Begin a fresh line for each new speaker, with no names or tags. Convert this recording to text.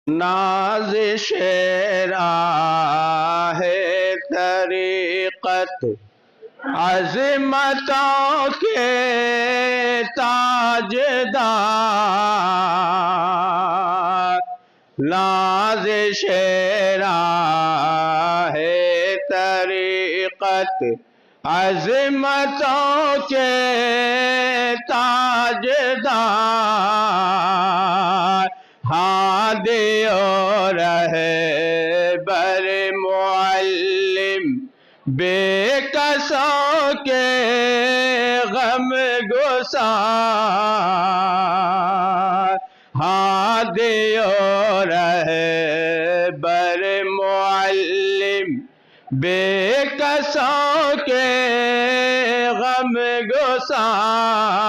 नाज़िश राह तरीक़त अज़मतों के ताजदार, नाज़िश राह तरीक़त अज़मतों के ताजदार, हादी और रहबर मुअल्लिम बेकसों के गम गुसार, हादी और रहबर मुअल्लिम बेकसों के गम गुसार।